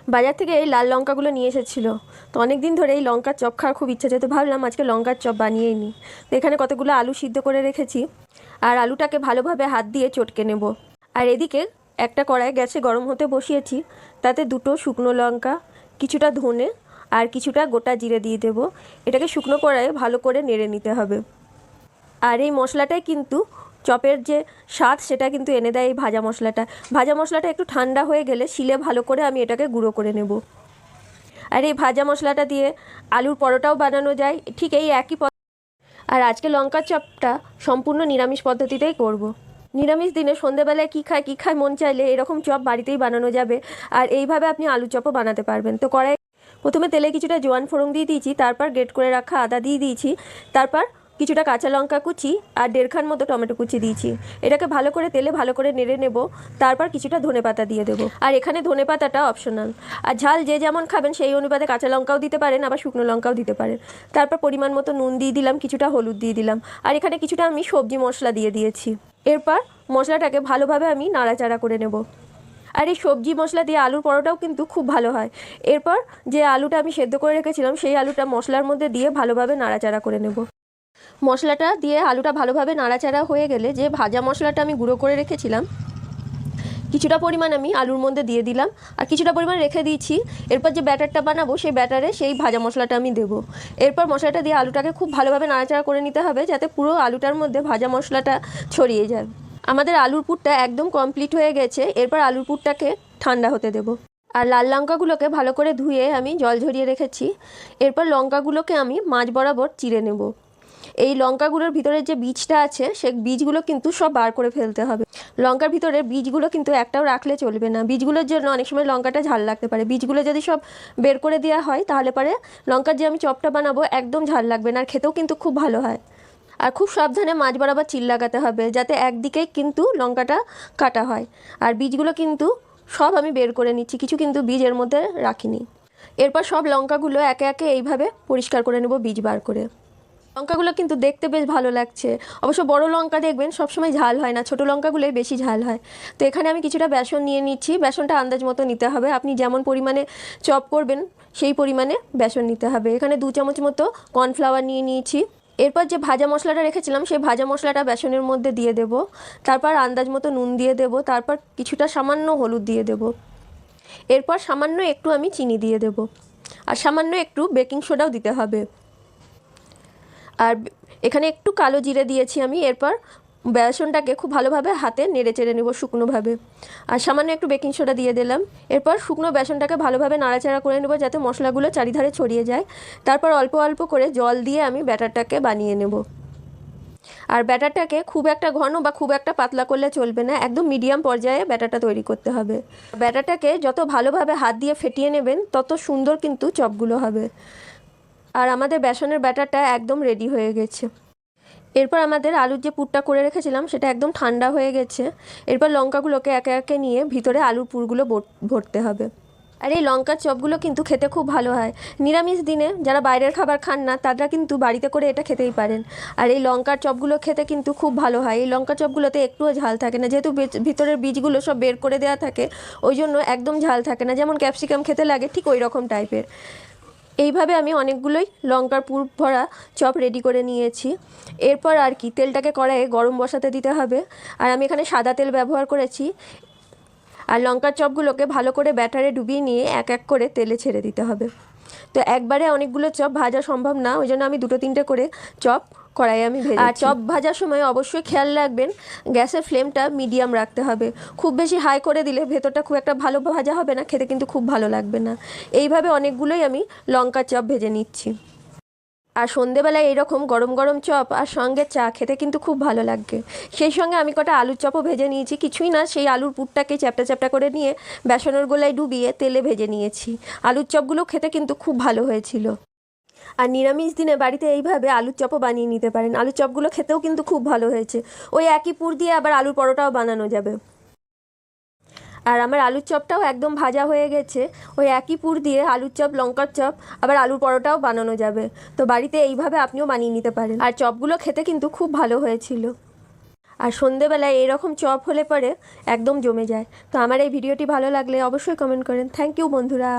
বাজার থেকে এই লাল লঙ্কাগুলো নিয়ে এসেছিলো। তো অনেক দিন ধরে এই লঙ্কার চপ খাওয়ার খুব ইচ্ছা ছিল, তো ভাবলাম আজকে লঙ্কার চপ বানিয়েই নিই। তো এখানে কতগুলো আলু সিদ্ধ করে রেখেছি, আর আলুটাকে ভালোভাবে হাত দিয়ে চটকে নেব। আর এদিকে একটা কড়াই গ্যাসে গরম হতে বসিয়েছি, তাতে দুটো শুকনো লঙ্কা, কিছুটা ধনে আর কিছুটা গোটা জিরে দিয়ে দেবো। এটাকে শুকনো কড়াইয়ে ভালো করে নেড়ে নিতে হবে। আর এই মশলাটাই কিন্তু চপের যে স্বাদ সেটা কিন্তু এনে দেয় এই ভাজা মশলাটা। ভাজা মশলাটা একটু ঠান্ডা হয়ে গেলে শিলে ভালো করে আমি এটাকে গুঁড়ো করে নেব। আর এই ভাজা মশলাটা দিয়ে আলুর পরোটাও বানানো যায় ঠিক এই একই আর আজকে লঙ্কার চপটা সম্পূর্ণ নিরামিষ পদ্ধতিতেই করব। নিরামিষ দিনে সন্ধেবেলায় কী খায় মন চাইলে এরকম চপ বাড়িতেই বানানো যাবে। আর এইভাবে আপনি আলুর চপও বানাতে পারবেন। তো কড়াই প্রথমে তেলে কিছুটা জোয়ান ফোড়ন দিয়ে দিয়েছি, তারপর গ্রেট করে রাখা আদা দিয়ে দিয়েছি, তারপর কিছুটা কাঁচা লঙ্কা কুচি আর 1.5 খান মতো টমেটো কুচি দিয়েছি। এটাকে ভালো করে তেলে ভালো করে নেড়ে নেব। তারপর কিছুটা ধনেপাতা দিয়ে দেবো। আর এখানে ধনেপাতাটা অপশনাল। আর ঝাল যে যেমন খাবেন সেই অনুপাতে কাঁচা লঙ্কাও দিতে পারেন, আবার শুকনো লঙ্কাও দিতে পারেন। তারপর পরিমাণ মতো নুন দিয়ে দিলাম, কিছুটা হলুদ দিয়ে দিলাম, আর এখানে কিছুটা আমি সবজি মশলা দিয়ে দিয়েছি। এরপর মশলাটাকে ভালোভাবে আমি নাড়াচাড়া করে নেব। আর এই সবজি মশলা দিয়ে আলুর পরোটাও কিন্তু খুব ভালো হয়। এরপর যে আলুটা আমি সেদ্ধ করে রেখেছিলাম সেই আলুটা মশলার মধ্যে দিয়ে ভালোভাবে নাড়াচাড়া করে নেব। মশলাটা দিয়ে আলুটা ভালোভাবে নাড়াচাড়া হয়ে গেলে যে ভাজা মশলাটা আমি গুঁড়ো করে রেখেছিলাম কিছুটা পরিমাণ আমি আলুর মধ্যে দিয়ে দিলাম, আর কিছুটা পরিমাণ রেখে দিয়েছি। এরপর যে ব্যাটারটা বানাবো সেই ব্যাটারে সেই ভাজা মশলাটা আমি দেবো। এরপর মশলাটা দিয়ে আলুটাকে খুব ভালোভাবে নাড়াচাড়া করে নিতে হবে, যাতে পুরো আলুটার মধ্যে ভাজা মশলাটা ছড়িয়ে যায়। আমাদের আলুর পুরটা একদম কমপ্লিট হয়ে গেছে। এরপর আলুর পুরটাকে ঠান্ডা হতে দেব। আর লাল লঙ্কাগুলোকে ভালো করে ধুয়ে আমি জল ঝরিয়ে রেখেছি। এরপর লঙ্কাগুলোকে আমি মাঝ বরাবর চিড়ে নেব। এই লঙ্কাগুলোর ভিতরের যে বীজটা আছে সেই বীজগুলো কিন্তু সব বার করে ফেলতে হবে। লঙ্কার ভিতরের বীজগুলো কিন্তু একটাও রাখলে চলবে না। বীজগুলোর জন্য অনেক সময় লঙ্কাটা ঝাল লাগতে পারে। বীজগুলো যদি সব বের করে দেওয়া হয় তাহলে পরে লঙ্কার যে আমি চপটা বানাবো একদম ঝাল লাগবে না, আর খেতেও কিন্তু খুব ভালো হয়। আর খুব সাবধানে মাঝ বরাবর চিল লাগাতে হবে, যাতে একদিকেই কিন্তু লঙ্কাটা কাটা হয়। আর বীজগুলো কিন্তু সব আমি বের করে নিচ্ছি, কিছু কিন্তু বীজ এর মধ্যে রাখিনি। এরপর সব লঙ্কাগুলো একে একে এইভাবে পরিষ্কার করে নেব বীজ বার করে। লঙ্কাগুলো কিন্তু দেখতে বেশ ভালো লাগছে। অবশ্য বড় লঙ্কা দেখবেন সবসময় ঝাল হয় না, ছোটো লঙ্কাগুলোই বেশি ঝাল হয়। তো এখানে আমি কিছুটা বেসন নিয়ে নিচ্ছি। বেসনটা আন্দাজ মতো নিতে হবে, আপনি যেমন পরিমাণে চপ করবেন সেই পরিমাণে বেসন নিতে হবে। এখানে 2 চামচ মতো কর্নফ্লাওয়ার নিয়ে নিয়েছি। এরপর যে ভাজা মশলাটা রেখেছিলাম সেই ভাজা মশলাটা বেসনের মধ্যে দিয়ে দেব। তারপর আন্দাজ মতো নুন দিয়ে দেব, তারপর কিছুটা সামান্য হলুদ দিয়ে দেব। এরপর সামান্য একটু আমি চিনি দিয়ে দেব, আর সামান্য একটু বেকিং সোডাও দিতে হবে। আর এখানে একটু কালো জিরে দিয়েছি আমি। এরপর বেসনটাকে খুব ভালোভাবে হাতে নেড়ে চেড়ে নেব শুকনোভাবে, আর সামান্য একটু বেকিং সোডা দিয়ে দিলাম। এরপর শুকনো বেসনটাকে ভালোভাবে নাড়াচাড়া করে নেব যাতে মশলাগুলো চারিধারে ছড়িয়ে যায়। তারপর অল্প অল্প করে জল দিয়ে আমি ব্যাটারটাকে বানিয়ে নেব। আর ব্যাটারটাকে খুব একটা ঘন বা খুব একটা পাতলা করলে চলবে না, একদম মিডিয়াম পর্যায়ে ব্যাটারটা তৈরি করতে হবে। ব্যাটারটাকে যত ভালোভাবে হাত দিয়ে ফেটিয়ে নেবেন তত সুন্দর কিন্তু চপগুলো হবে। আর আমাদের বেসনের ব্যাটারটা একদম রেডি হয়ে গেছে। এরপর আমাদের আলুর যে পুরটা করে রেখেছিলাম সেটা একদম ঠান্ডা হয়ে গেছে। এরপর লঙ্কাগুলোকে একে একে নিয়ে ভিতরে আলুর পুরগুলো ভরতে হবে। আর এই লঙ্কার চপগুলো কিন্তু খেতে খুব ভালো হয়। নিরামিষ দিনে যারা বাইরের খাবার খান না তারা কিন্তু বাড়িতে করে এটা খেতেই পারেন। আর এই লঙ্কার চপগুলো খেতে কিন্তু খুব ভালো হয়। এই লঙ্কার চপগুলোতে একটুও ঝাল থাকে না, যেহেতু ভিতরের বীজগুলো সব বের করে দেওয়া থাকে, ওই জন্য একদম ঝাল থাকে না। যেমন ক্যাপসিকাম খেতে লাগে ঠিক ওই রকম টাইপের। এইভাবে আমি অনেকগুলোই লঙ্কার পুর ভরা চপ রেডি করে নিয়েছি। এরপর আর কি তেলটাকে কড়াইয়ে গরম বসাতে দিতে হবে। আর আমি এখানে সাদা তেল ব্যবহার করেছি। আর লঙ্কার চপগুলোকে ভালো করে ব্যাটারে ডুবিয়ে নিয়ে এক এক করে তেলে ছেড়ে দিতে হবে। তো একবারে অনেকগুলো চপ ভাজা সম্ভব না, ওই জন্য আমি 2-3টে করে চপ কড়াইয়ে আমি ভেজেছি। আর চপ ভাজার সময় অবশ্যই খেয়াল রাখবেন গ্যাসের ফ্লেমটা মিডিয়াম রাখতে হবে। খুব বেশি হাই করে দিলে ভেতরটা খুব একটা ভালো ভাজা হবে না, খেতে কিন্তু খুব ভালো লাগবে না। এইভাবে অনেকগুলোই আমি লঙ্কার চপ ভেজে নিচ্ছি। আর সন্ধেবেলায় এইরকম গরম গরম চপ আর সঙ্গে চা খেতে কিন্তু খুব ভালো লাগবে। সেই সঙ্গে আমি কটা আলুর চপও ভেজে নিয়েছি। কিছুই না, সেই আলুর পুরটাকে চ্যাপটা চ্যাপটা করে নিয়ে বেসনের গোলায় ডুবিয়ে তেলে ভেজে নিয়েছি। আলুর চপগুলো খেতে কিন্তু খুব ভালো হয়েছিল। আর নিরামিষ দিনে বাড়িতে এইভাবে আলুর চপও বানিয়ে নিতে পারেন। আলুর চপগুলো খেতেও কিন্তু খুব ভালো হয়েছে। ওই একই পুর দিয়ে আবার আলুর পরোটাও বানানো যাবে। আর আমার আলুর চপটাও একদম ভাজা হয়ে গেছে। ওই একই পুর দিয়ে আলুর চপ, লঙ্কার চপ, আবার আলুর পরোটাও বানানো যাবে। তো বাড়িতে এইভাবে আপনিও বানিয়ে নিতে পারেন। আর চপগুলো খেতে কিন্তু খুব ভালো হয়েছিল। আর সন্ধেবেলায় এরকম চপ হলে পরে একদম জমে যায়। তো আমার এই ভিডিওটি ভালো লাগলে অবশ্যই কমেন্ট করেন। থ্যাংক ইউ বন্ধুরা।